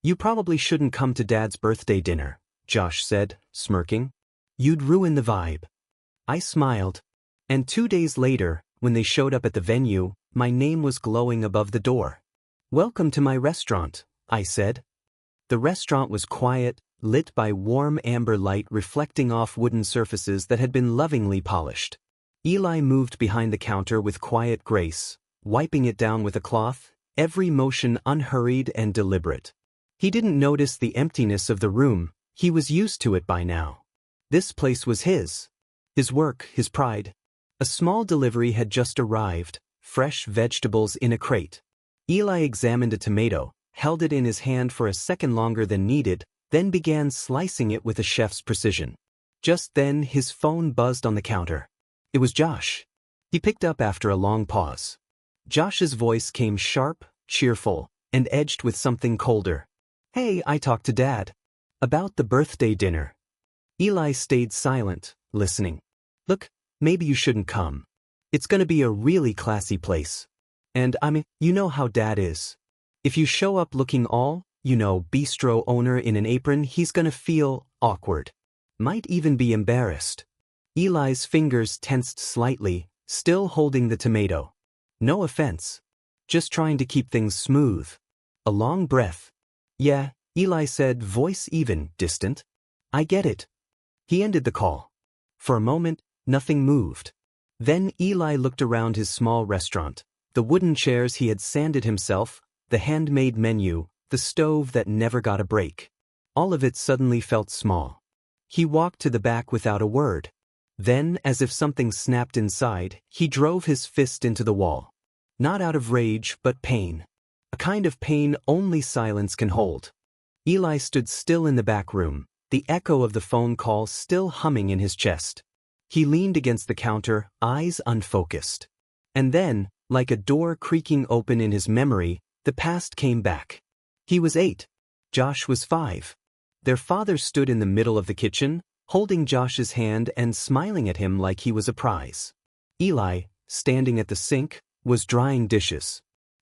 You probably shouldn't come to Dad's birthday dinner, Josh said, smirking. You'd ruin the vibe. I smiled. And 2 days later, when they showed up at the venue, my name was glowing above the door. Welcome to my restaurant, I said. The restaurant was quiet, lit by warm amber light reflecting off wooden surfaces that had been lovingly polished. Eli moved behind the counter with quiet grace, wiping it down with a cloth, every motion unhurried and deliberate. He didn't notice the emptiness of the room, he was used to it by now. This place was his. His work, his pride. A small delivery had just arrived, fresh vegetables in a crate. Eli examined a tomato, held it in his hand for a second longer than needed, then began slicing it with a chef's precision. Just then his phone buzzed on the counter. It was Josh. He picked up after a long pause. Josh's voice came sharp, cheerful, and edged with something colder. Hey, I talked to Dad. About the birthday dinner. Eli stayed silent, listening. Look, maybe you shouldn't come. It's gonna be a really classy place. And you know how Dad is. If you show up looking all, bistro owner in an apron, he's gonna feel awkward. Might even be embarrassed. Eli's fingers tensed slightly, still holding the tomato. No offense. Just trying to keep things smooth. A long breath. Yeah, Eli said, voice even, distant. I get it. He ended the call. For a moment, nothing moved. Then Eli looked around his small restaurant, the wooden chairs he had sanded himself, the handmade menu, the stove that never got a break. All of it suddenly felt small. He walked to the back without a word. Then, as if something snapped inside, he drove his fist into the wall. Not out of rage, but pain. A kind of pain only silence can hold. Eli stood still in the back room, the echo of the phone call still humming in his chest. He leaned against the counter, eyes unfocused. And then, like a door creaking open in his memory, the past came back. He was 8. Josh was 5. Their father stood in the middle of the kitchen, holding Josh's hand and smiling at him like he was a prize. Eli, standing at the sink, was drying dishes.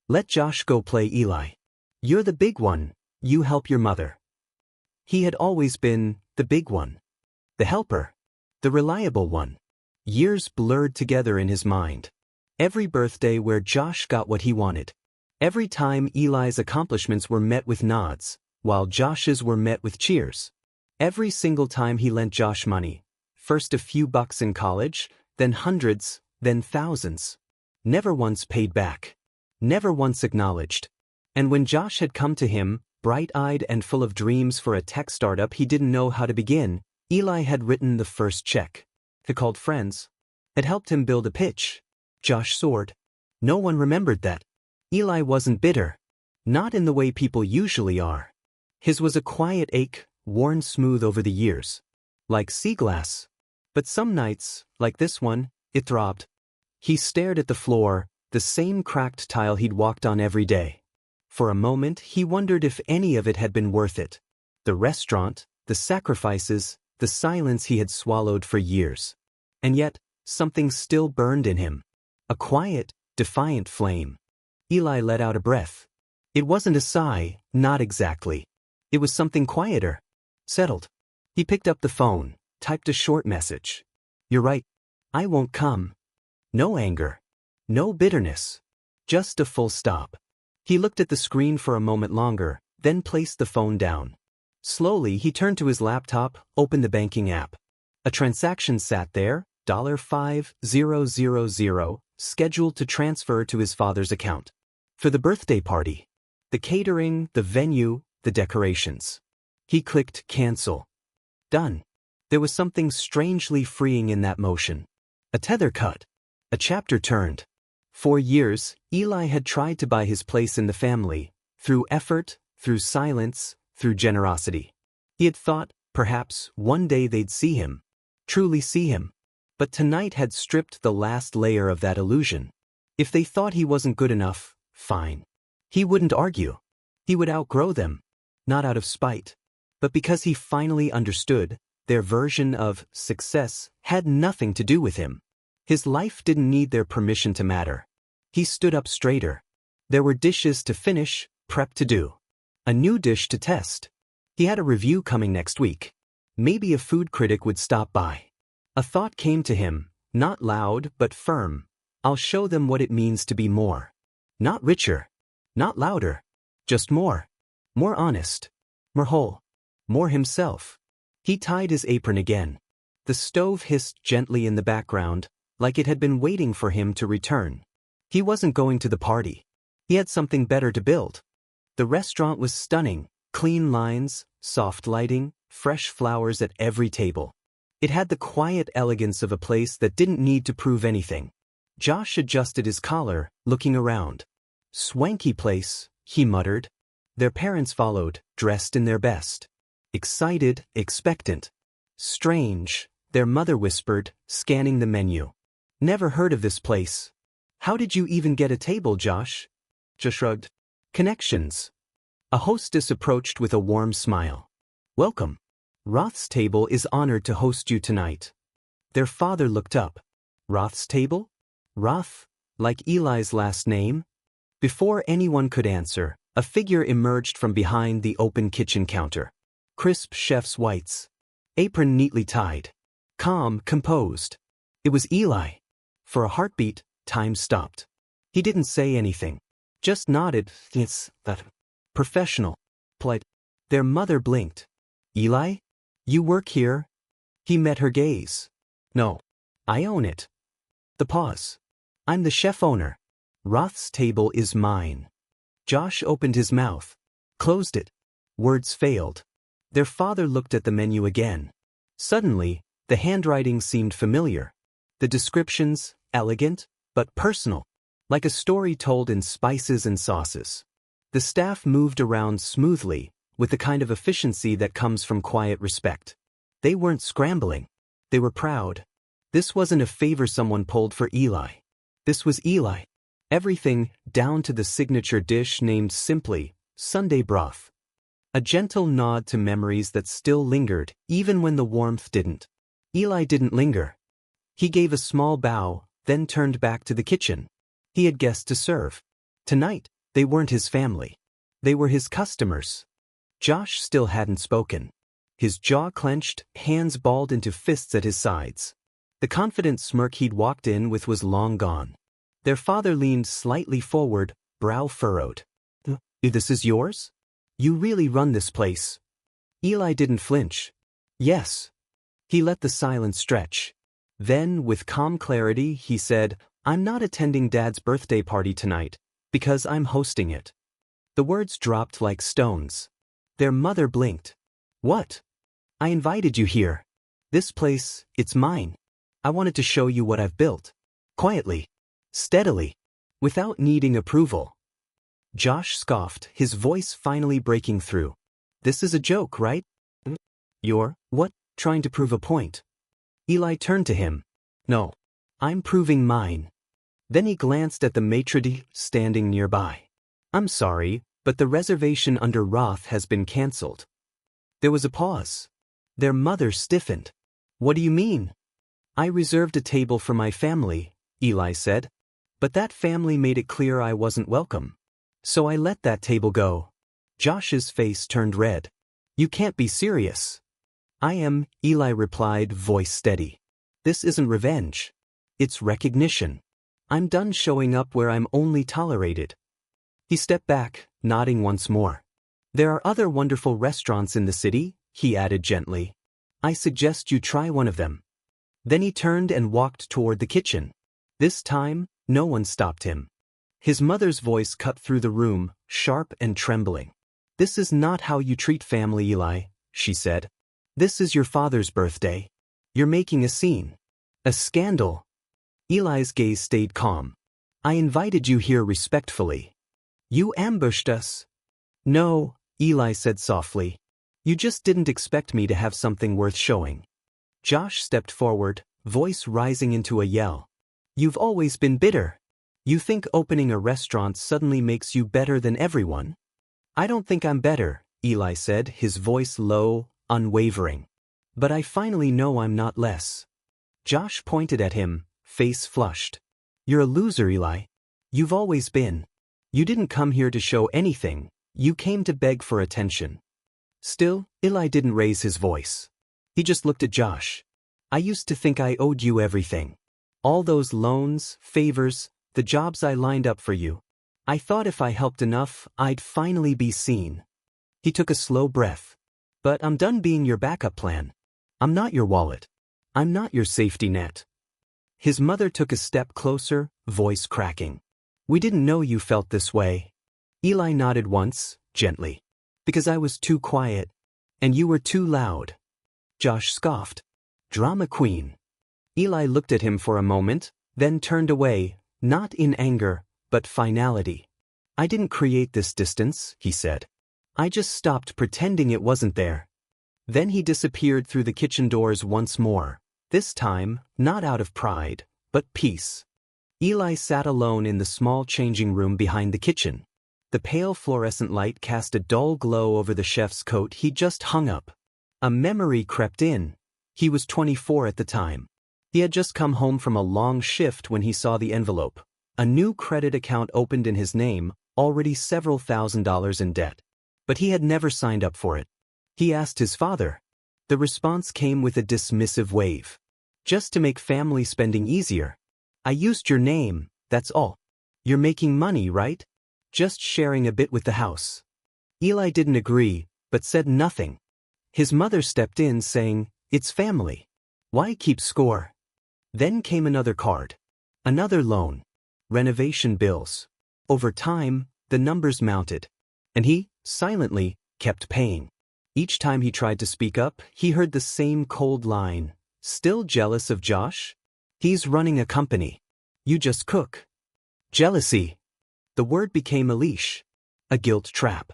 Let Josh go play, Eli. You're the big one, you help your mother. He had always been the big one. The helper. The reliable one. Years blurred together in his mind. Every birthday where Josh got what he wanted. Every time Eli's accomplishments were met with nods, while Josh's were met with cheers. Every single time he lent Josh money. First a few bucks in college, then hundreds, then thousands. Never once paid back. Never once acknowledged. And when Josh had come to him, bright-eyed and full of dreams for a tech startup he didn't know how to begin, Eli had written the first check. He called friends. Had helped him build a pitch. Josh soared. No one remembered that. Eli wasn't bitter. Not in the way people usually are. His was a quiet ache, worn smooth over the years. Like sea glass. But some nights, like this one, it throbbed. He stared at the floor, the same cracked tile he'd walked on every day. For a moment he wondered if any of it had been worth it. The restaurant, the sacrifices, the silence he had swallowed for years. And yet, something still burned in him. A quiet, defiant flame. Eli let out a breath. It wasn't a sigh, not exactly. It was something quieter. Settled. He picked up the phone, typed a short message. You're right. I won't come. No anger. No bitterness. Just a full stop. He looked at the screen for a moment longer, then placed the phone down. Slowly he turned to his laptop, opened the banking app. A transaction sat there, $5,000, scheduled to transfer to his father's account. For the birthday party. The catering, the venue, the decorations. He clicked cancel. Done. There was something strangely freeing in that motion. A tether cut. A chapter turned. For years, Eli had tried to buy his place in the family, through effort, through silence, through generosity. He had thought, perhaps, one day they'd see him. Truly see him. But tonight had stripped the last layer of that illusion. If they thought he wasn't good enough, fine. He wouldn't argue. He would outgrow them. Not out of spite. But because he finally understood, their version of success had nothing to do with him. His life didn't need their permission to matter. He stood up straighter. There were dishes to finish, prep to do. A new dish to test. He had a review coming next week. Maybe a food critic would stop by. A thought came to him, not loud but firm. I'll show them what it means to be more. Not richer. Not louder. Just more. More honest. More whole. More himself. He tied his apron again. The stove hissed gently in the background, like it had been waiting for him to return. He wasn't going to the party. He had something better to build. The restaurant was stunning. Clean lines, soft lighting, fresh flowers at every table. It had the quiet elegance of a place that didn't need to prove anything. Josh adjusted his collar, looking around. Swanky place, he muttered. Their parents followed, dressed in their best. Excited, expectant. Strange, their mother whispered, scanning the menu. Never heard of this place. How did you even get a table, Josh? Josh shrugged. Connections. A hostess approached with a warm smile. Welcome. Roth's table is honored to host you tonight. Their father looked up. Roth's table? Roth, like Eli's last name? Before anyone could answer, a figure emerged from behind the open kitchen counter. Crisp chef's whites. Apron neatly tied. Calm, composed. It was Eli. For a heartbeat, time stopped. He didn't say anything. Just nodded. It's that. Professional. Polite. Their mother blinked. Eli? You work here? He met her gaze. No. I own it. The pause. I'm the chef owner. Roth's table is mine. Josh opened his mouth. Closed it. Words failed. Their father looked at the menu again. Suddenly, the handwriting seemed familiar. The descriptions, elegant, but personal. Like a story told in spices and sauces. The staff moved around smoothly, with the kind of efficiency that comes from quiet respect. They weren't scrambling. They were proud. This wasn't a favor someone pulled for Eli. This was Eli. Everything, down to the signature dish named simply, Sunday broth. A gentle nod to memories that still lingered, even when the warmth didn't. Eli didn't linger. He gave a small bow, then turned back to the kitchen. He had guests to serve. Tonight, they weren't his family. They were his customers. Josh still hadn't spoken. His jaw clenched, hands balled into fists at his sides. The confident smirk he'd walked in with was long gone. Their father leaned slightly forward, brow furrowed. This is yours? You really run this place? Eli didn't flinch. Yes. He let the silence stretch. Then, with calm clarity, he said, I'm not attending Dad's birthday party tonight, because I'm hosting it. The words dropped like stones. Their mother blinked. What? I invited you here. This place, it's mine. I wanted to show you what I've built. Quietly. Steadily. Without needing approval. Josh scoffed, his voice finally breaking through. This is a joke, right? You're, what, trying to prove a point? Eli turned to him. No. I'm proving mine. Then he glanced at the maitre d' standing nearby. I'm sorry, but the reservation under Roth has been cancelled. There was a pause. Their mother stiffened. What do you mean? I reserved a table for my family, Eli said. But that family made it clear I wasn't welcome. So I let that table go. Josh's face turned red. You can't be serious. I am, Eli replied, voice steady. This isn't revenge. It's recognition. I'm done showing up where I'm only tolerated. He stepped back, nodding once more. There are other wonderful restaurants in the city, he added gently. I suggest you try one of them. Then he turned and walked toward the kitchen. This time, no one stopped him. His mother's voice cut through the room, sharp and trembling. This is not how you treat family, Eli, she said. This is your father's birthday. You're making a scene. A scandal. Eli's gaze stayed calm. I invited you here respectfully. You ambushed us. No, Eli said softly. You just didn't expect me to have something worth showing. Josh stepped forward, voice rising into a yell. You've always been bitter. You think opening a restaurant suddenly makes you better than everyone? I don't think I'm better, Eli said, his voice low, unwavering. But I finally know I'm not less. Josh pointed at him, face flushed. You're a loser, Eli. You've always been. You didn't come here to show anything, You came to beg for attention. Still, Eli didn't raise his voice. He just looked at Josh. I used to think I owed you everything. All those loans, favors, the jobs I lined up for you. I thought if I helped enough, I'd finally be seen. He took a slow breath. But I'm done being your backup plan. I'm not your wallet. I'm not your safety net. His mother took a step closer, voice cracking. We didn't know you felt this way. Eli nodded once, gently. Because I was too quiet. And you were too loud. Josh scoffed. Drama queen. Eli looked at him for a moment, then turned away, not in anger, but finality. I didn't create this distance, he said. I just stopped pretending it wasn't there. Then he disappeared through the kitchen doors once more, this time, not out of pride, but peace. Eli sat alone in the small changing room behind the kitchen. The pale fluorescent light cast a dull glow over the chef's coat he'd just hung up. A memory crept in. He was 24 at the time. He had just come home from a long shift when he saw the envelope. A new credit account opened in his name, already several $1,000s in debt. But he had never signed up for it. He asked his father. The response came with a dismissive wave. Just to make family spending easier. I used your name, that's all. You're making money, right? Just sharing a bit with the house. Eli didn't agree, but said nothing. His mother stepped in saying, it's family. Why keep score? Then came another card. Another loan. Renovation bills. Over time, the numbers mounted. And he, silently, kept paying. Each time he tried to speak up, he heard the same cold line. Still jealous of Josh? He's running a company. You just cook. Jealousy. The word became a leash. A guilt trap.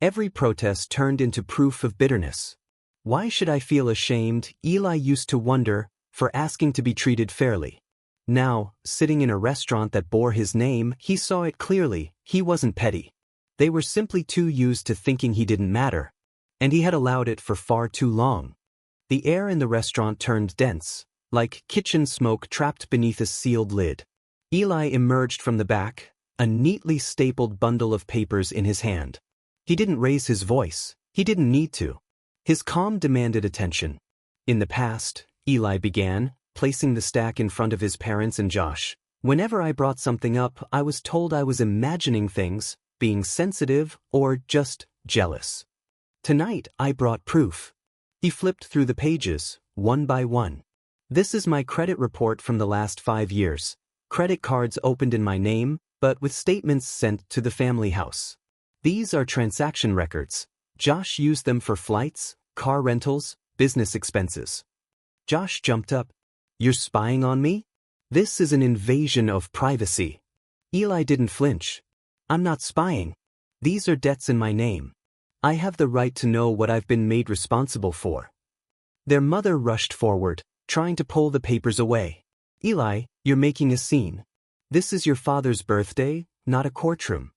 Every protest turned into proof of bitterness. Why should I feel ashamed, Eli used to wonder, for asking to be treated fairly. Now, sitting in a restaurant that bore his name, he saw it clearly. He wasn't petty. They were simply too used to thinking he didn't matter. And he had allowed it for far too long. The air in the restaurant turned dense, like kitchen smoke trapped beneath a sealed lid. Eli emerged from the back, a neatly stapled bundle of papers in his hand. He didn't raise his voice. He didn't need to. His calm demanded attention. In the past, Eli began, placing the stack in front of his parents and Josh. Whenever I brought something up, I was told I was imagining things, being sensitive, or just jealous. Tonight, I brought proof. He flipped through the pages, one by one. This is my credit report from the last 5 years. Credit cards opened in my name, but with statements sent to the family house. These are transaction records. Josh used them for flights, car rentals, business expenses. Josh jumped up. You're spying on me? This is an invasion of privacy. Eli didn't flinch. I'm not spying. These are debts in my name. I have the right to know what I've been made responsible for. Their mother rushed forward, trying to pull the papers away. Eli, you're making a scene. This is your father's birthday, not a courtroom.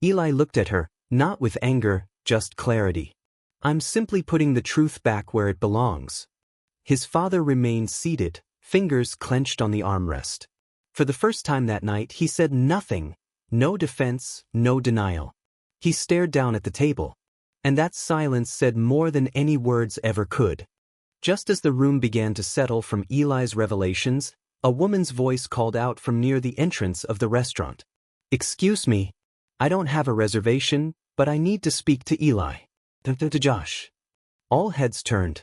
Eli looked at her, not with anger, just clarity. I'm simply putting the truth back where it belongs. His father remained seated, fingers clenched on the armrest. For the first time that night, he said nothing. No defense, no denial. He stared down at the table. And that silence said more than any words ever could. Just as the room began to settle from Eli's revelations, a woman's voice called out from near the entrance of the restaurant. Excuse me. I don't have a reservation, but I need to speak to Eli. To Josh. All heads turned.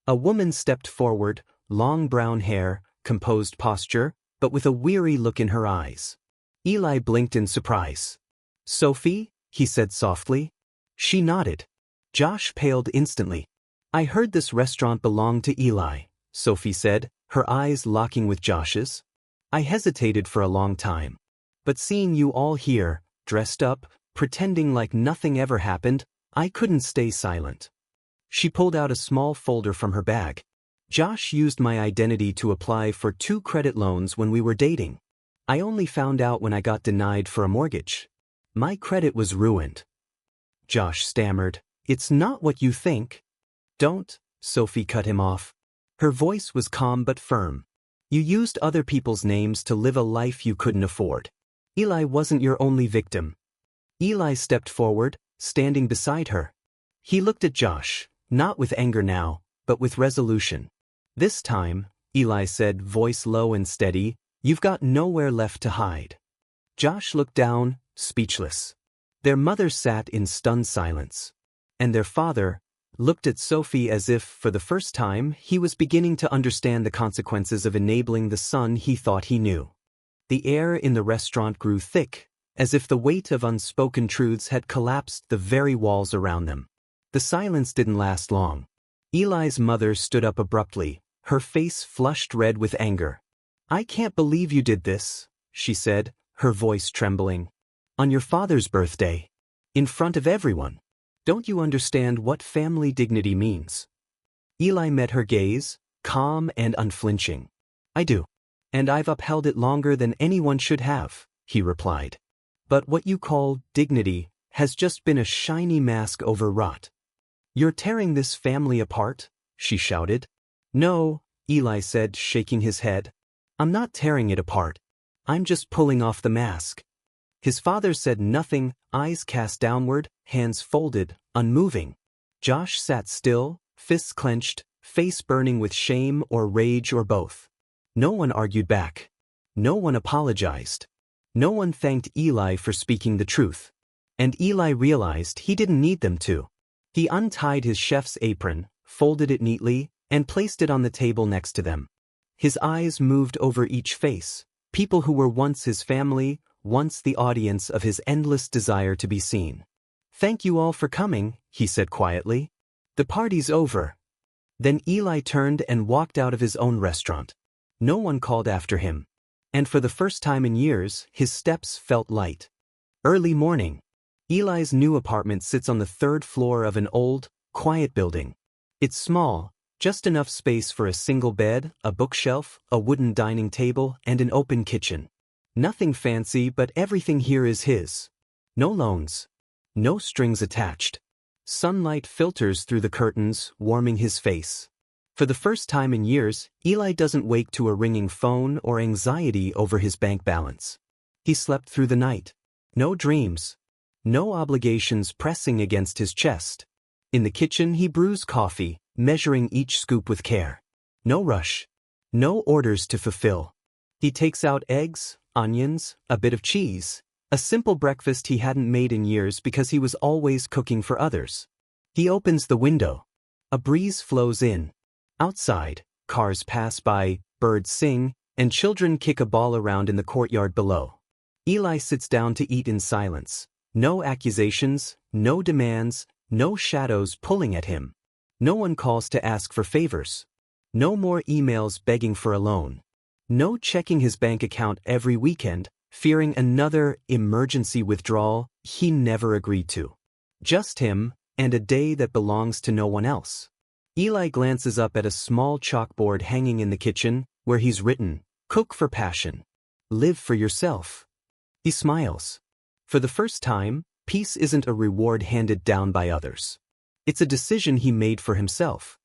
A woman stepped forward, long brown hair, composed posture, but with a weary look in her eyes. Eli blinked in surprise. Sophie? He said softly. She nodded. Josh paled instantly. I heard this restaurant belonged to Eli, Sophie said, her eyes locking with Josh's. I hesitated for a long time. But seeing you all here, dressed up, pretending like nothing ever happened, I couldn't stay silent. She pulled out a small folder from her bag. Josh used my identity to apply for 2 credit loans when we were dating. I only found out when I got denied for a mortgage. My credit was ruined. Josh stammered. It's not what you think. Don't, Sophie cut him off. Her voice was calm but firm. You used other people's names to live a life you couldn't afford. Eli wasn't your only victim. Eli stepped forward, standing beside her. He looked at Josh, not with anger now, but with resolution. "This time," Eli said, voice low and steady, "you've got nowhere left to hide." Josh looked down, speechless. Their mother sat in stunned silence. And their father looked at Sophie as if, for the first time, he was beginning to understand the consequences of enabling the son he thought he knew. The air in the restaurant grew thick, as if the weight of unspoken truths had collapsed the very walls around them. The silence didn't last long. Eli's mother stood up abruptly, her face flushed red with anger. "I can't believe you did this," she said, her voice trembling. "On your father's birthday. In front of everyone. Don't you understand what family dignity means?" Eli met her gaze, calm and unflinching. "I do. And I've upheld it longer than anyone should have," he replied. "But what you call dignity has just been a shiny mask over rot." "You're tearing this family apart?" she shouted. "No," Eli said, shaking his head. "I'm not tearing it apart. I'm just pulling off the mask." His father said nothing, eyes cast downward, hands folded, unmoving. Josh sat still, fists clenched, face burning with shame or rage or both. No one argued back. No one apologized. No one thanked Eli for speaking the truth. And Eli realized he didn't need them to. He untied his chef's apron, folded it neatly, and placed it on the table next to them. His eyes moved over each face, people who were once his family, once the audience of his endless desire to be seen. "Thank you all for coming," he said quietly. "The party's over." Then Eli turned and walked out of his own restaurant. No one called after him. And for the first time in years, his steps felt light. Early morning. Eli's new apartment sits on the third floor of an old, quiet building. It's small, just enough space for a single bed, a bookshelf, a wooden dining table, and an open kitchen. Nothing fancy, but everything here is his. No loans. No strings attached. Sunlight filters through the curtains, warming his face. For the first time in years, Eli doesn't wake to a ringing phone or anxiety over his bank balance. He slept through the night. No dreams. No obligations pressing against his chest. In the kitchen he brews coffee, measuring each scoop with care. No rush. No orders to fulfill. He takes out eggs, onions, a bit of cheese, a simple breakfast he hadn't made in years because he was always cooking for others. He opens the window. A breeze flows in. Outside, cars pass by, birds sing, and children kick a ball around in the courtyard below. Eli sits down to eat in silence. No accusations, no demands, no shadows pulling at him. No one calls to ask for favors. No more emails begging for a loan. No checking his bank account every weekend, fearing another emergency withdrawal he never agreed to. Just him, and a day that belongs to no one else. Eli glances up at a small chalkboard hanging in the kitchen, where he's written, "Cook for passion. Live for yourself." He smiles. For the first time, peace isn't a reward handed down by others. It's a decision he made for himself.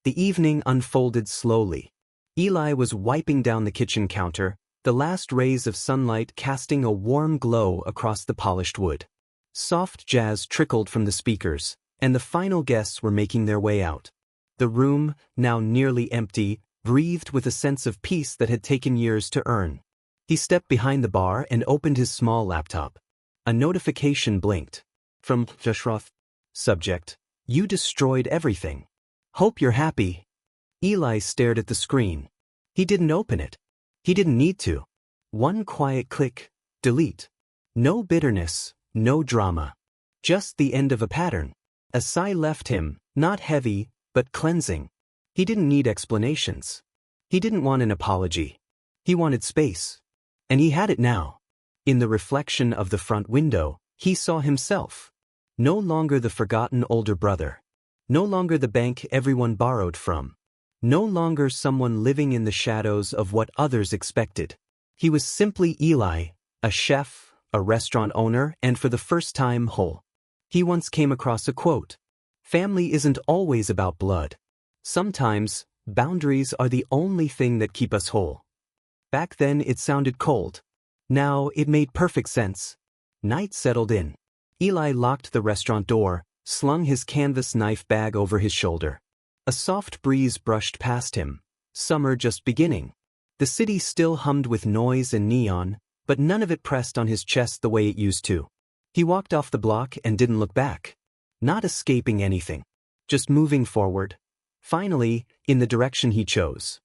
The evening unfolded slowly. Eli was wiping down the kitchen counter, the last rays of sunlight casting a warm glow across the polished wood. Soft jazz trickled from the speakers, and the final guests were making their way out. The room, now nearly empty, breathed with a sense of peace that had taken years to earn. He stepped behind the bar and opened his small laptop. A notification blinked. From Joshroth. Subject: "You destroyed everything. Hope you're happy." Eli stared at the screen. He didn't open it. He didn't need to. One quiet click, delete. No bitterness, no drama. Just the end of a pattern. A sigh left him, not heavy, but cleansing. He didn't need explanations. He didn't want an apology. He wanted space. And he had it now. In the reflection of the front window, he saw himself. No longer the forgotten older brother. No longer the bank everyone borrowed from. No longer someone living in the shadows of what others expected. He was simply Eli, a chef, a restaurant owner, and for the first time whole. He once came across a quote: "Family isn't always about blood. Sometimes, boundaries are the only thing that keep us whole." Back then it sounded cold. Now it made perfect sense. Night settled in. Eli locked the restaurant door, slung his canvas knife bag over his shoulder. A soft breeze brushed past him. Summer just beginning. The city still hummed with noise and neon, but none of it pressed on his chest the way it used to. He walked off the block and didn't look back. Not escaping anything. Just moving forward. Finally, in the direction he chose.